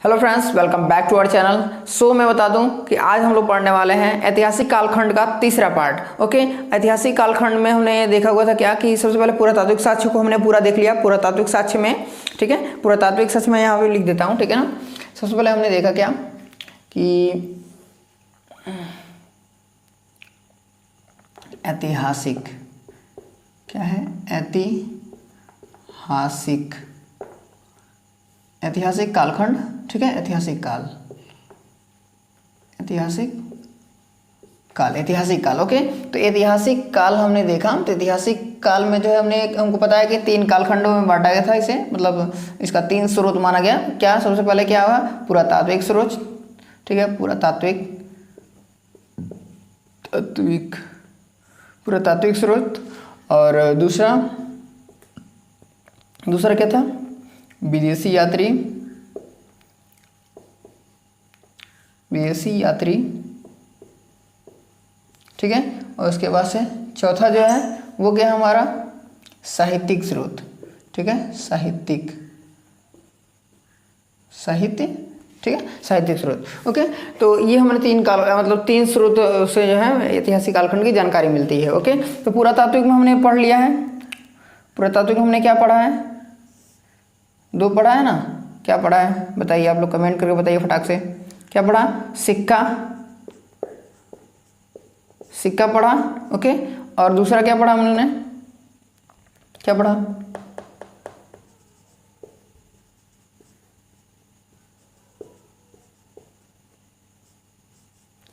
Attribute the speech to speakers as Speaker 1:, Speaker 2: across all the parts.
Speaker 1: Hello friends, welcome back to our channel. मैं बता दूं कि आज हम लोग पढ़ने वाले हैं ऐतिहासिक कालखंड का तीसरा पार्ट। ओके, ऐतिहासिक कालखंड में हमने देखा हुआ था क्या कि सबसे पहले पुरातात्विक साक्ष्य को हमने पूरा देख लिया। पुरातात्विक साक्ष्य में, ठीक है, पुरातात्विक साक्ष्य में यहाँ पे लिख देता हूँ, ठीक है ना। सबसे पहले हमने देखा क्या कि ऐतिहासिक क्या है, ऐतिहासिक कालखंड, ठीक है, ऐतिहासिक काल। ओके, तो ऐतिहासिक काल हमने देखा। तो ऐतिहासिक काल में जो है हमको पता है कि 3 कालखंडों में बांटा गया था इसे, मतलब इसका 3 स्रोत माना गया। क्या सबसे पहले क्या हुआ, पुरातात्विक स्रोत, ठीक है, पुरातात्विक स्रोत। और दूसरा क्या था, विदेशी यात्री, ठीक है। और उसके बाद से चौथा जो है वो क्या है हमारा, साहित्यिक स्रोत, ठीक है, साहित्य, ठीक है, साहित्यिक स्रोत। ओके, तो ये हमने 3 स्रोत से जो है ऐतिहासिक कालखंड की जानकारी मिलती है। ओके, तो पुरातात्विक में हमने पढ़ लिया है। पुरातात्विक में हमने क्या पढ़ा है, 2 पढ़ा है ना। क्या पढ़ा है बताइए, आप लोग कमेंट करके बताइए फटाक से। क्या पढ़ा, सिक्का पढ़ा। ओके, और दूसरा क्या पढ़ा हमने, क्या पढ़ा,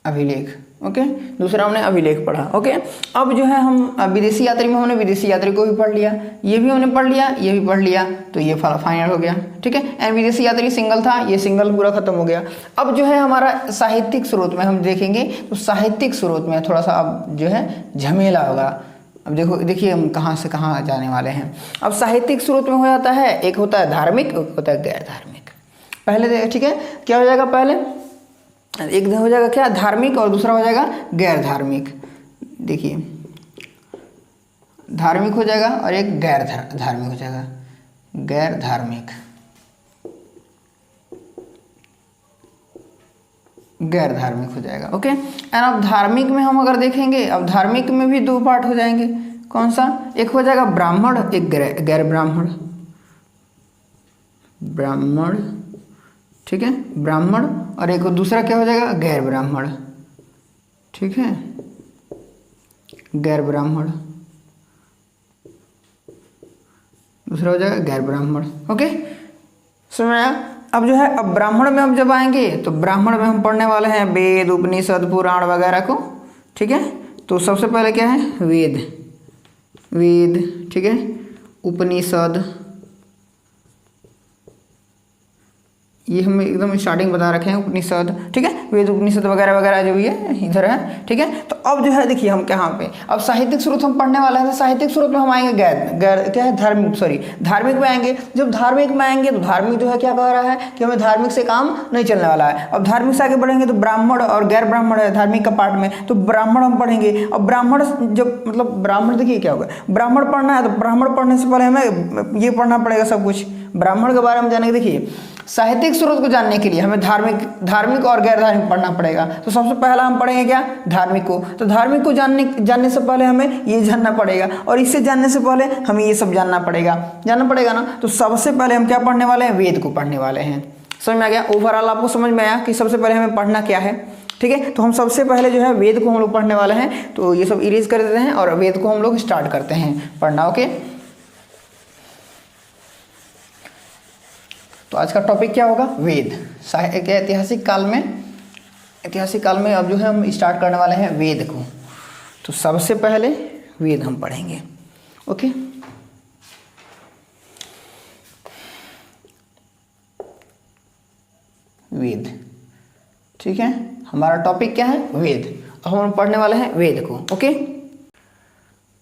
Speaker 1: अभिलेख। ओके, दूसरा हमने अभिलेख पढ़ा। ओके, अब जो है हम विदेशी यात्री में हमने विदेशी यात्री को भी पढ़ लिया, ये भी हमने पढ़ लिया, ये भी पढ़ लिया, तो ये फाइनल हो गया, ठीक है। एंड विदेशी यात्री सिंगल था, ये सिंगल पूरा खत्म हो गया। अब जो है हमारा साहित्यिक स्रोत में हम देखेंगे, तो साहित्यिक स्रोत में थोड़ा सा अब जो है झमेला होगा। अब देखिए हम कहाँ से कहाँ जाने वाले हैं। अब साहित्यिक स्रोत में हो जाता है, एक होता है धार्मिक, एक होता है गैर धार्मिक। पहले ठीक है, क्या हो जाएगा, पहले एक हो जाएगा क्या, धार्मिक, और दूसरा हो जाएगा गैर धार्मिक। देखिए, धार्मिक हो जाएगा और एक गैर धार्मिक हो जाएगा, गैर धार्मिक हो जाएगा। ओके, एंड अब धार्मिक में हम अगर देखेंगे, अब धार्मिक में भी 2 पार्ट हो जाएंगे। कौन सा, एक हो जाएगा ब्राह्मण, एक गैर ब्राह्मण, ठीक है, ब्राह्मण, और एक दूसरा क्या हो जाएगा, गैर ब्राह्मण, ठीक है, गैर ब्राह्मण, दूसरा हो जाएगा गैर ब्राह्मण। ओके, समझ में आया। अब जो है, अब ब्राह्मण में हम जब आएंगे तो ब्राह्मण में हम पढ़ने वाले हैं वेद, उपनिषद, पुराण वगैरह को, ठीक है। तो सबसे पहले क्या है, वेद, ठीक है, उपनिषद, ये हम एकदम स्टार्टिंग बता रखे हैं, उपनिषद, ठीक है, वेद उपनिषद वगैरह वगैरह जो भी है इधर है, ठीक है। तो अब जो है देखिए हम कहाँ पे, अब साहित्यिक स्रोत हम पढ़ने वाले हैं। तो साहित्यिक स्रोत में हम आएंगे गैर क्या है, धार्मिक में आएंगे। जब धार्मिक में आएंगे तो धार्मिक जो है क्या कह रहा है कि हमें धार्मिक से काम नहीं चलने वाला है। अब धार्मिक से आगे बढ़ेंगे तो ब्राह्मण और गैर ब्राह्मण है धार्मिक का पार्ट में, तो ब्राह्मण हम पढ़ेंगे। अब ब्राह्मण जब मतलब ब्राह्मण, देखिए क्या होगा, ब्राह्मण पढ़ना है तो ब्राह्मण पढ़ने से पहले हमें ये पढ़ना पड़ेगा सब कुछ ब्राह्मण के बारे में जाने के। देखिए, साहित्यिक स्रोत को जानने के लिए हमें धार्मिक और गैर धार्मिक पढ़ना पड़ेगा। तो सबसे पहला हम पढ़ेंगे क्या, धार्मिक को। तो धार्मिक को जानने से पहले हमें ये जानना पड़ेगा, और इससे जानने से पहले हमें ये सब जानना पड़ेगा ना। तो सबसे पहले हम क्या पढ़ने वाले हैं, वेद को पढ़ने वाले हैं। समझ में आ गया, ओवरऑल आपको समझ में आया कि सबसे पहले हमें पढ़ना क्या है, ठीक है। तो हम सबसे पहले जो है वेद को हम लोग पढ़ने वाले हैं। तो ये सब इरेज कर देते हैं और वेद को हम लोग स्टार्ट करते हैं पढ़ना। ओके, तो आज का टॉपिक क्या होगा, वेद। ऐतिहासिक काल में अब जो है हम स्टार्ट करने वाले हैं वेद को। तो सबसे पहले वेद हम पढ़ेंगे। ओके, वेद, ठीक है, हमारा टॉपिक क्या है, वेद। अब हम पढ़ने वाले हैं वेद को।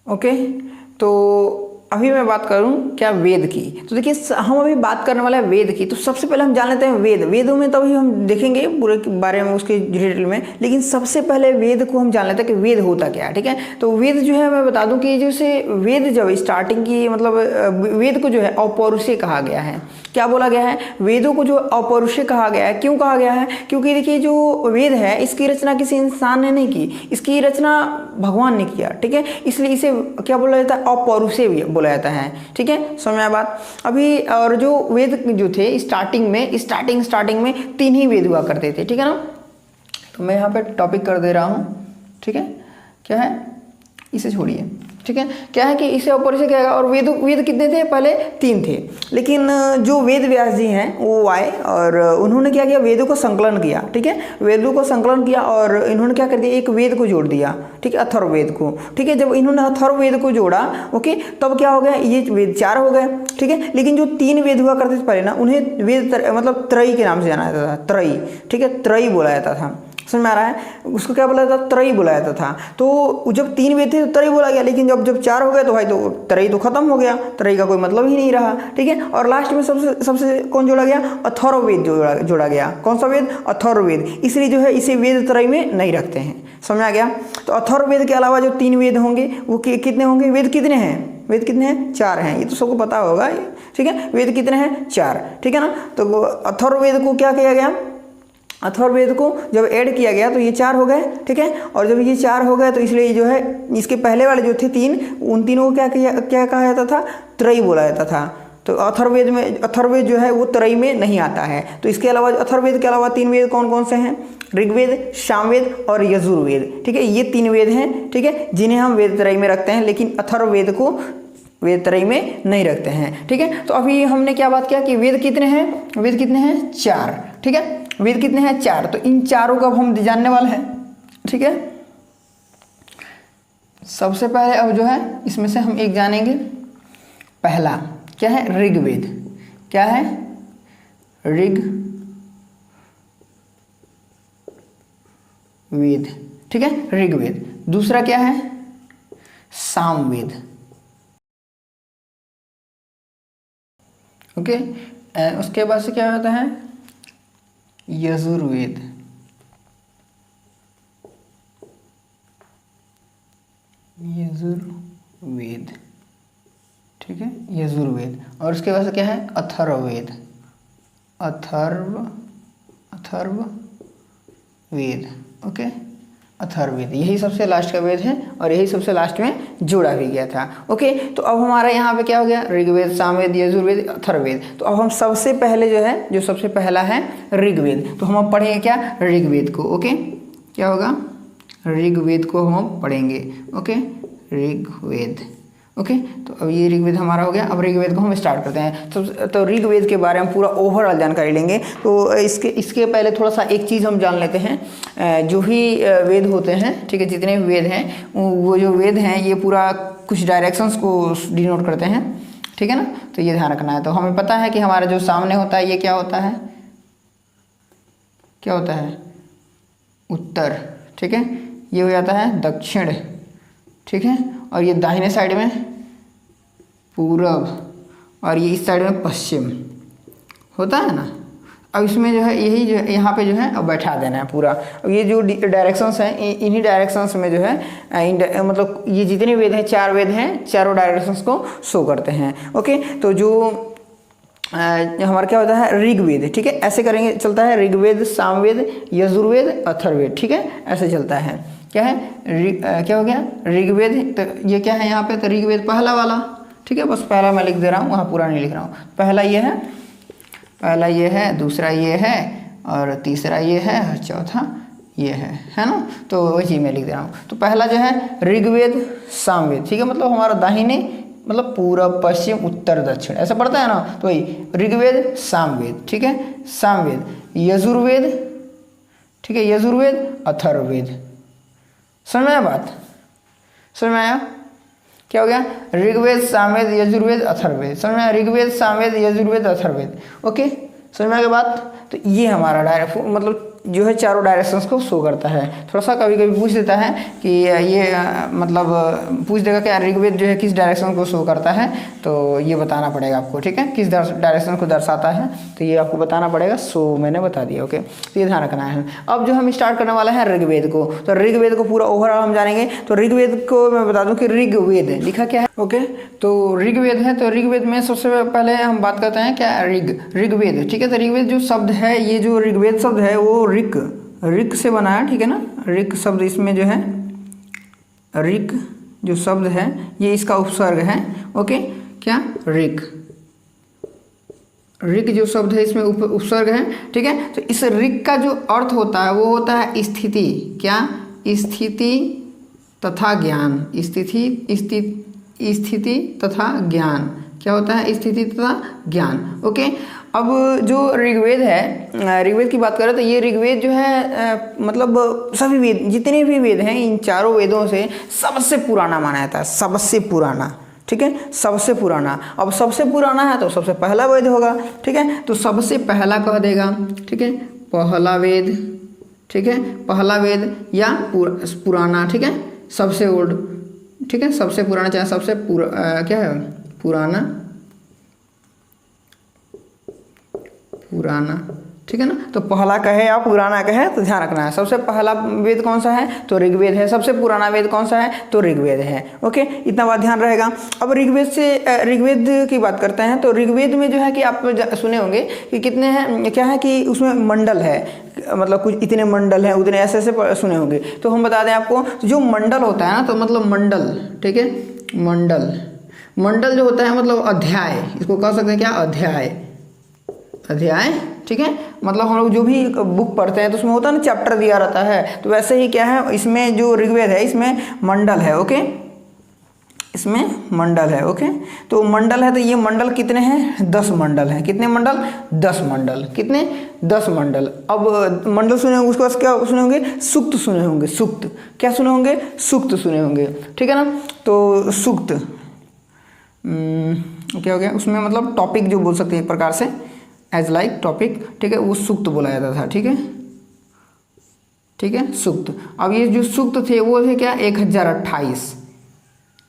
Speaker 1: ओके, तो अभी मैं बात करूं क्या, वेद की। तो देखिए हम अभी बात करने वाले हैं वेद की। तो सबसे पहले हम जान लेते हैं वेदों में, तभी हम देखेंगे पूरे के बारे में उसके डिटेल में। लेकिन सबसे पहले वेद को हम जान लेते हैं कि वेद होता क्या है, ठीक है। तो वेद जो है मैं बता दूं कि जैसे वेद जब स्टार्टिंग की मतलब वेद को जो है अपौरुषीय कहा गया है। क्या बोला गया है, वेदों को जो अपौरुषेय कहा गया है। क्यों कहा गया है, क्योंकि देखिए जो वेद है इसकी रचना किसी इंसान ने नहीं की, इसकी रचना भगवान ने किया, ठीक है, इसलिए इसे क्या बोला जाता है, अपौरुषेय बोला जाता है, ठीक है, समझ में आया बात। अभी और जो वेद जो थे स्टार्टिंग में 3 ही वेद हुआ करते थे, ठीक है ना। तो मैं यहाँ पे टॉपिक कर दे रहा हूँ, ठीक है, क्या है, इसे छोड़िए, ठीक है, क्या है कि इसे अपौरुषेय कहेगा। और वेद कितने थे, पहले 3 थे, लेकिन जो वेद व्यास जी हैं वो आए और उन्होंने क्या किया, वेदों को संकलन किया, ठीक है, वेदों को संकलन किया और इन्होंने क्या कर दिया, एक वेद को जोड़ दिया, ठीक है, अथर्ववेद को, ठीक है। जब इन्होंने अथर्ववेद को जोड़ा, ओके, तब क्या हो गया, ये वेद 4 हो गए, ठीक है। लेकिन जो 3 वेद हुआ करते थे पहले ना, उन्हें वेद मतलब त्रयी के नाम से जाना जाता था, त्रयी, ठीक है, त्रयी बोला जाता था, समझ में आ रहा है, उसको क्या बोला जाता था, त्रयी बोला जाता था। तो जब 3 वेद थे तो त्रयी बोला गया, लेकिन जब 4 हो गए तो भाई तो त्रयी तो खत्म हो गया, त्रयी का कोई मतलब ही नहीं रहा, ठीक है। और लास्ट में सबसे कौन जोड़ा गया, अथर्ववेद जोड़ा गया। कौन सा वेद, अथर्ववेद, इसलिए जो है इसे वेद त्रयी में नहीं रखते हैं, समझ आ गया। तो अथर्ववेद के अलावा जो 3 वेद होंगे वो कितने होंगे, वेद कितने हैं, वेद कितने हैं, 4 हैं, ये तो सबको पता होगा, ठीक है, वेद कितने हैं, 4, ठीक है ना। तो अथर्ववेद को क्या किया गया, अथर्ववेद को जब ऐड किया गया तो ये 4 हो गए, ठीक है। और जब ये 4 हो गए तो इसलिए जो है इसके पहले वाले जो थे 3, उन तीनों को क्या कहा जाता था, त्रयी बोला जाता था। तो अथर्ववेद जो है वो त्रयी में नहीं आता है। तो इसके अलावा अथर्ववेद के अलावा 3 वेद कौन कौन से हैं, ऋग्वेद, सामवेद और यजुर्वेद, ठीक है, ये 3 वेद हैं, ठीक है, जिन्हें हम वेद त्रयी में रखते हैं, लेकिन अथर्ववेद को वेद त्रयी में नहीं रखते हैं, ठीक है। तो अभी हमने क्या बात किया कि वेद कितने हैं, 4, ठीक है, वेद कितने हैं, 4। तो इन चारों को अब हम जानने वाले हैं, ठीक है। सबसे पहले अब जो है इसमें से हम एक जानेंगे, पहला क्या है, ऋग्वेद, क्या है, ऋग्वेद, ठीक है, ऋग्वेद। दूसरा क्या है, सामवेद, ओके। उसके बाद से क्या होता है, यजुर्वेद, ठीक है, यजुर्वेद। और उसके बाद से क्या है, अथर्ववेद, अथर्ववेद, ओके, अथर्ववेद, यही सबसे लास्ट का वेद है और यही सबसे लास्ट में जोड़ा भी गया था, ओके। तो अब हमारा यहाँ पे क्या हो गया, ऋग्वेद, सामवेद, यजुर्वेद, अथर्ववेद। तो अब हम सबसे पहले जो है, जो सबसे पहला है ऋग्वेद, तो हम अब पढ़ेंगे क्या, ऋग्वेद को, ओके, क्या होगा, ऋग्वेद को हम पढ़ेंगे, ओके, ऋग्वेद, ओके। तो अब ये ऋग्वेद हमारा हो गया। अब ऋग्वेद को हम स्टार्ट करते हैं। तो ऋग्वेद के बारे में पूरा ओवरऑल जानकारी लेंगे। तो इसके पहले थोड़ा सा एक चीज़ हम जान लेते हैं, जो भी वेद होते हैं, ठीक है, जितने भी वेद हैं, वो जो वेद हैं ये पूरा कुछ डायरेक्शंस को डिनोट करते हैं, ठीक है ना। तो ये ध्यान रखना है। तो हमें पता है कि हमारा जो सामने होता है ये क्या होता है, उत्तर, ठीक है, ये हो जाता है दक्षिण, ठीक है, और ये दाहिने साइड में पूरब और ये इस साइड में पश्चिम होता है ना। अब इसमें जो है यही जो यहाँ पे जो है अब बैठा देना है पूरा। अब ये जो डायरेक्शंस हैं, इन्हीं डायरेक्शंस में जो है मतलब ये जितने वेद हैं, 4 वेद हैं, चारों डायरेक्शंस को शो करते हैं, ओके। तो जो हमारा क्या होता है, ऋग्वेद, ठीक है, ऐसे करेंगे, चलता है ऋग्वेद, सामवेद, यजुर्वेद, अथर्ववेद, ठीक है, ऐसे चलता है। क्या है, क्या हो गया, ऋग्वेद। तो ये क्या है यहाँ पे, तो ऋग्वेद पहला वाला, ठीक है, बस पहला मैं लिख दे रहा हूँ, वहाँ पूरा नहीं लिख रहा हूँ। पहला ये है, दूसरा ये है, और तीसरा ये है, और चौथा ये है ना। तो वही मैं लिख दे रहा हूँ। तो पहला जो है ऋग्वेद, सामवेद, ठीक है, मतलब हमारा दाहिने, मतलब पूरब, पश्चिम, उत्तर, दक्षिण, ऐसा पड़ता है ना। तो वही ऋग्वेद, सामवेद, ठीक है, सामवेद, यजुर्वेद, ठीक है, यजुर्वेद, अथर्ववेद। समझ में आया बात, समझ में आया, क्या हो गया, ऋग्वेद, सामवेद, यजुर्वेद, अथर्ववेद। समझ में आया, ऋग्वेद, सामवेद, यजुर्वेद, अथर्ववेद, ओके, समझ में आ गया बात। तो ये हमारा डायरेक्ट मतलब जो है चारों डायरेक्शंस को शो करता है। थोड़ा सा कभी कभी पूछ देता है कि ये मतलब पूछ देगा कि ऋग्वेद जो है किस डायरेक्शन को शो करता है, तो ये बताना पड़ेगा आपको, ठीक है, किस डायरेक्शन को दर्शाता है, तो ये आपको बताना पड़ेगा। सो मैंने बता दिया, ओके। तो ये ध्यान रखना है। अब जो हम स्टार्ट करने वाले हैं ऋग्वेद को, तो ऋग्वेद को पूरा ओवरऑल हम जानेंगे। तो ऋग्वेद को मैं बता दूं कि ऋग्वेद लिखा क्या है, ओके, तो ऋग्वेद है, तो ऋग्वेद में सबसे पहले हम बात करते हैं क्या, ऋग्वेद, ठीक है। तो ऋग्वेद जो शब्द है, ये जो ऋग्वेद शब्द है वो ऋक से बना है, ठीक है ना। ऋक शब्द इसमें जो है, ऋक जो शब्द है ये इसका उपसर्ग है, ओके, क्या, ऋक जो शब्द है इसमें उपसर्ग है, ठीक है। तो इस ऋक का जो अर्थ होता है वो होता है स्थिति, क्या, स्थिति तथा ज्ञान, स्थिति तथा ज्ञान, क्या होता है, स्थिति तथा ज्ञान, ओके। अब जो ऋग्वेद है, ऋग्वेद की बात करें तो ये ऋग्वेद जो है मतलब सभी वेद, जितने भी वेद हैं, इन चारों वेदों से सबसे पुराना माना जाता है, सबसे पुराना, ठीक है, सबसे पुराना। अब सबसे पुराना है तो सबसे पहला वेद होगा, ठीक है। तो सबसे पहला कह देगा, ठीक है, पहला वेद, ठीक है, पहला वेद या पुराना, ठीक है, सबसे ओल्ड, ठीक है, सबसे पुराना, चाहे सबसे क्या है, पुराना, ठीक है ना। तो पहला कहे या पुराना कहे तो ध्यान रखना है, सबसे पहला वेद कौन सा है, तो ऋग्वेद है। सबसे पुराना वेद कौन सा है, तो ऋग्वेद है, ओके, इतना बात ध्यान रहेगा। अब ऋग्वेद की बात करते हैं, तो ऋग्वेद में जो है कि आप सुने होंगे कि कितने हैं, क्या है कि उसमें मंडल है, मतलब कुछ इतने मंडल हैं, उतने ऐसे ऐसे सुने होंगे। तो हम बता दें आपको, जो मंडल होता है ना, तो मतलब मंडल, ठीक है, मंडल जो होता है मतलब अध्याय, इसको कह सकते हैं क्या, अध्याय, ठीक है। मतलब हम लोग जो भी बुक पढ़ते हैं तो उसमें होता है ना, चैप्टर दिया रहता है, तो वैसे ही क्या है, इसमें जो ऋग्वेद है इसमें मंडल है, ओके, इसमें मंडल है, ओके। तो मंडल है, तो ये मंडल कितने हैं, 10 मंडल हैं। कितने मंडल, 10 मंडल, कितने, 10 मंडल। अब मंडल सुने होंगे, उसके बाद क्या सुने होंगे, सूक्त सुने होंगे, सूक्त, क्या सुने होंगे, सूक्त सुने होंगे, ठीक है ना। तो सूक्त क्या हो गया, उसमें मतलब टॉपिक जो बोल सकते हैं एक प्रकार से, एज लाइक टॉपिक, ठीक है, वो सूक्त बोला जाता था, ठीक है, ठीक है, सूक्त। अब ये जो सूक्त थे वो थे क्या, 1028,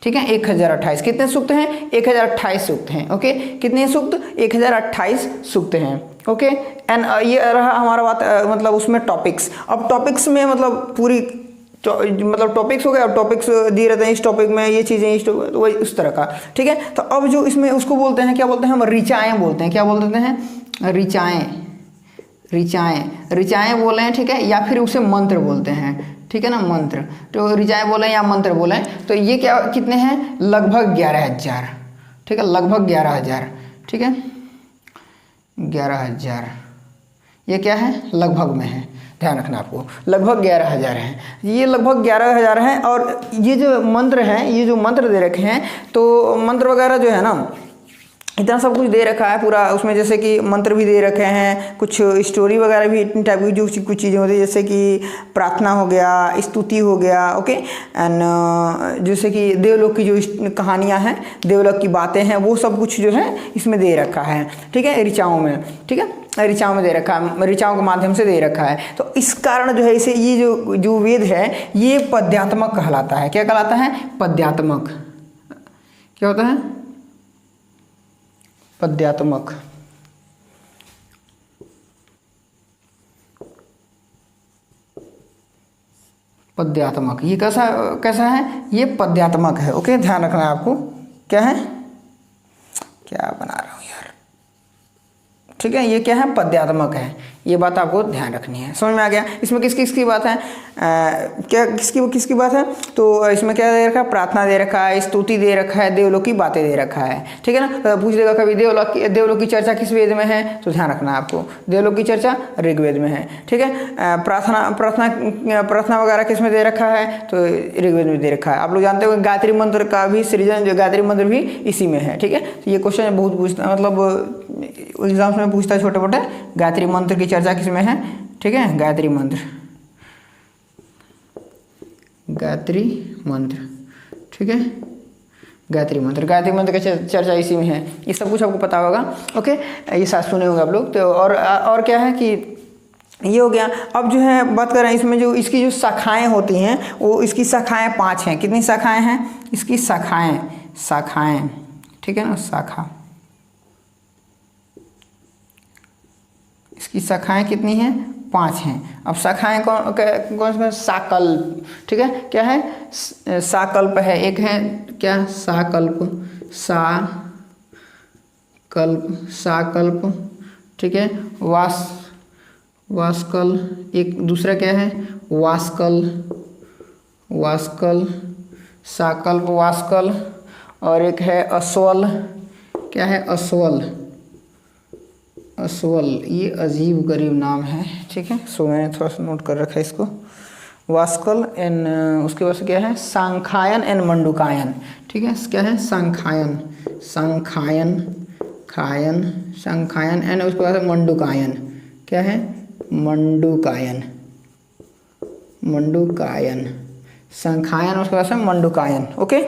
Speaker 1: ठीक है, 1028, कितने सूक्त हैं, 1028 सूक्त हैं, ओके। कितने सूक्त, 1028 सूक्त हैं, ओके। एंड ये रहा हमारा बात, मतलब उसमें टॉपिक्स। अब टॉपिक्स में मतलब पूरी मतलब टॉपिक्स हो गए, अब टॉपिक्स दिए रहते हैं, इस टॉपिक में ये चीज़ें, इस वही उस तरह का, ठीक है। तो अब जो इसमें उसको बोलते हैं, क्या बोलते हैं हम, ऋचाएँ बोलते हैं, क्या बोलते हैं, ऋचाएँ बोले हैं, ठीक है, या फिर उसे मंत्र बोलते हैं, ठीक है ना, मंत्र। तो ऋचाएँ बोले या मंत्र बोले, तो ये क्या, कितने हैं, लगभग 11,000, ठीक है, लगभग 11,000, ठीक है, 11,000, ये क्या है, लगभग में है, ध्यान रखना आपको, लगभग 11,000 हैं, ये लगभग 11,000 हैं। और ये जो मंत्र हैं, ये जो मंत्र दे रखे हैं, तो मंत्र वगैरह जो है ना, इतना सब कुछ दे रखा है पूरा उसमें, जैसे कि मंत्र भी दे रखे हैं, कुछ स्टोरी वगैरह भी इतनी टाइप की जो कुछ चीज़ें होती है, जैसे कि प्रार्थना हो गया, स्तुति हो गया, ओके। एंड जैसे कि देवलोक की जो कहानियाँ हैं, देवलोक की बातें हैं, वो सब कुछ जो है इसमें दे रखा है, ठीक है, ऋचाओं में, ठीक है, ऋचाओं में दे रखा है, ऋचाओं के माध्यम से दे रखा है। तो इस कारण जो है इसे, ये जो वेद है ये पद्यात्मक कहलाता है, क्या कहलाता है, पद्यात्मक, क्या होता है, पद्यात्मक, पद्यात्मक, ये कैसा है, ये पद्यात्मक है, ओके, ध्यान रखना है आपको, क्या है, क्या बना रहा हूँ यार, ठीक है, ये क्या है, पद्यात्मक है, ये बात आपको ध्यान रखनी है। समझ में आ गया, इसमें किसकी बात है, क्या किसकी बात है, तो इसमें क्या दे रखा है, प्रार्थना दे रखा है, स्तुति दे रखा है, देवलोक की बातें दे रखा है, ठीक है ना। तो पूछ देगा कभी देवलोक की चर्चा किस वेद में है, तो ध्यान रखना आपको, देवलोक की चर्चा ऋग्वेद में है, ठीक है। प्रार्थना वगैरह किस में दे रखा है, तो ऋग्वेद में दे रखा है। आप लोग जानते हो गायत्री मंत्र का भी सृजन, जो गायत्री मंत्र भी इसी में है, ठीक है। तो ये क्वेश्चन बहुत पूछता, मतलब एग्जाम्स में पूछता है छोटे मोटे, गायत्री मंत्र की चर्चा किस में है, ठीक है, गायत्री मंत्र, ठीक है, गायत्री मंत्र की चर्चा इसी में है। ये सब कुछ आपको पता होगा, ओके, ये साथ सुने होंगे आप लोग। तो और क्या है कि ये हो गया। अब जो है बात कर रहे हैं इसमें जो इसकी जो शाखाएं होती हैं, वो इसकी शाखाएं 5 हैं। कितनी शाखाएं हैं इसकी, शाखाएं, ठीक है ना, शाखा, इसकी शाखाएं कितनी हैं, 5 हैं। अब शाखाएं कौन कौन से? साकल्प, ठीक है, क्या है? साकल्प है, एक है क्या? साकल्प, साकल्प, ठीक है, वास्कल, एक दूसरा क्या है? वास्कल, साकल्प, वास्कल, और एक है अस्वल, क्या है? अस्वल, ये अजीब गरीब नाम है, ठीक है, सो मैंने थोड़ा सा नोट कर रखा है इसको। वास्कल एंड उसके बाद से क्या है? सांखायन एंड मंडूकायन, ठीक है, क्या है? सांखायन एंड उसके बाद मंडूकायन, क्या है? मंडूकायन, संखायन, उसके बाद से मंडूकायन। ओके,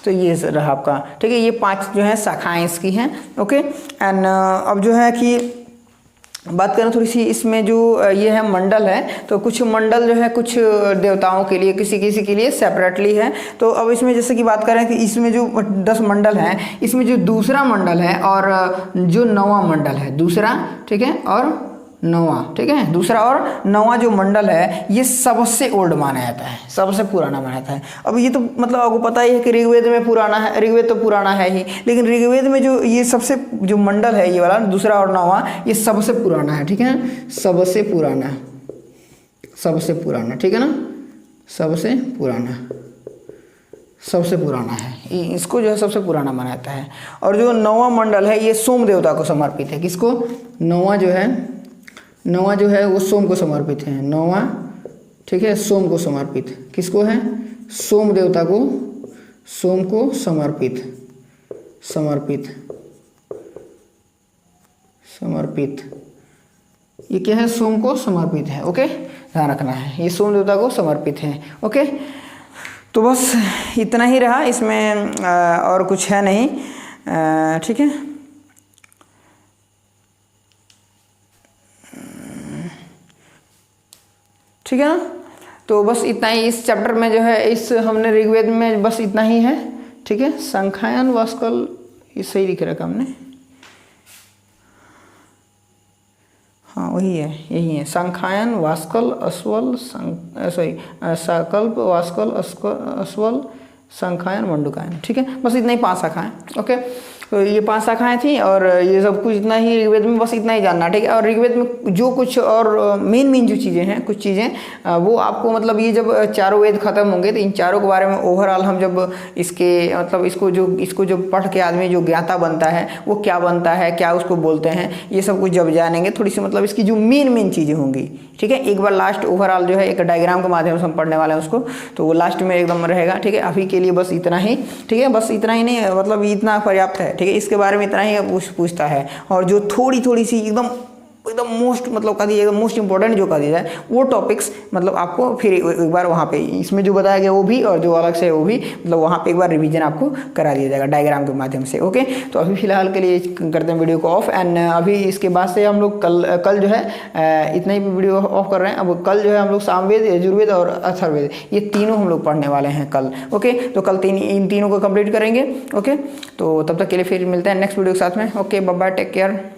Speaker 1: तो ये रहा आपका, ठीक है, ये 5 जो है शाखाएं इसकी हैं। ओके, एंड अब जो है कि बात करें थोड़ी सी इसमें जो ये है मंडल है, तो कुछ मंडल जो है कुछ देवताओं के लिए, किसी के लिए सेपरेटली है। तो अब इसमें जैसे कि बात करें कि इसमें जो 10 मंडल हैं, इसमें जो दूसरा मंडल है और जो 9वां मंडल है, दूसरा, ठीक है, और 9वां, ठीक है, दूसरा और 9वां जो मंडल है ये सबसे ओल्ड माना जाता है, सबसे पुराना माना जाता है। अब ये तो मतलब आपको पता ही है कि ऋग्वेद में पुराना है, ऋग्वेद तो पुराना है ही, लेकिन ऋग्वेद में जो ये सबसे जो मंडल है ये वाला दूसरा और 9वां, ये सबसे पुराना है, ठीक है, सबसे पुराना, ठीक है ना, सबसे पुराना है, इसको जो है सबसे पुराना माना जाता है। और जो 9वां मंडल है ये सोम देवता को समर्पित है। किसको? 9वां जो है वो सोम को समर्पित है, 9वां, ठीक है, सोम को समर्पित। किसको है? सोम देवता को, सोम को समर्पित, ये क्या है? सोम को समर्पित है। ओके, ध्यान रखना है, ये सोम देवता को समर्पित है। ओके, तो बस इतना ही रहा, इसमें और कुछ है नहीं, ठीक है। ठीक है ना, तो बस इतना ही इस चैप्टर में जो है, इस हमने ऋग्वेद में बस इतना ही है, ठीक है। संखायन, वास्कल, ये सही लिख रखा हमने, हाँ वही है, यही है, संखायन, वास्कल, अस्वल, साकल्प, वास्कल, अस्वल, संखायन, मंडूकायन, ठीक है, बस इतना ही 5 शाखाएं। ओके, तो ये 5 शाखाएं थी और ये सब कुछ इतना ही ऋग्वेद में, बस इतना ही जानना, ठीक है। और ऋग्वेद में जो कुछ और मेन जो चीज़ें हैं, कुछ चीज़ें वो आपको मतलब ये जब चारों वेद खत्म होंगे तो इन चारों के बारे में ओवरऑल हम जब इसके मतलब इसको जो पढ़ के आदमी जो ज्ञाता बनता है वो क्या बनता है, क्या उसको बोलते हैं, ये सब कुछ जब जानेंगे, थोड़ी सी मतलब इसकी जो मेन चीज़ें होंगी, ठीक है। एक बार लास्ट ओवरऑल जो है एक डायग्राम के माध्यम से हम पढ़ने वाले हैं उसको, तो वो लास्ट में एकदम रहेगा, ठीक है। अभी के लिए बस इतना ही, ठीक है, बस इतना ही नहीं, मतलब इतना पर्याप्त है, ठीक है। इसके बारे में इतना ही पूछता है, और जो थोड़ी सी एकदम मोस्ट मतलब कह दीजिएगा मोस्ट इंपॉर्टेंट जो कह दिया जाए वो टॉपिक्स मतलब आपको फिर एक बार वहाँ पे इसमें जो बताया गया वो भी, और जो अलग से वो भी मतलब वहाँ पे एक बार रिवीजन आपको करा दिया जाएगा डायग्राम के माध्यम से। ओके, तो अभी फिलहाल के लिए करते हैं वीडियो को ऑफ, एंड अभी इसके बाद से हम लोग कल जो है इतना ही वीडियो ऑफ कर रहे हैं। अब कल जो है हम लोग सामवेद, यजुर्वेद और अथर्ववेद, ये तीनों हम लोग पढ़ने वाले हैं कल। ओके, तो कल इन तीनों को कंप्लीट करेंगे। ओके, तो तब तक के लिए फिर मिलते हैं नेक्स्ट वीडियो के साथ में। Okay, bye bye, take care.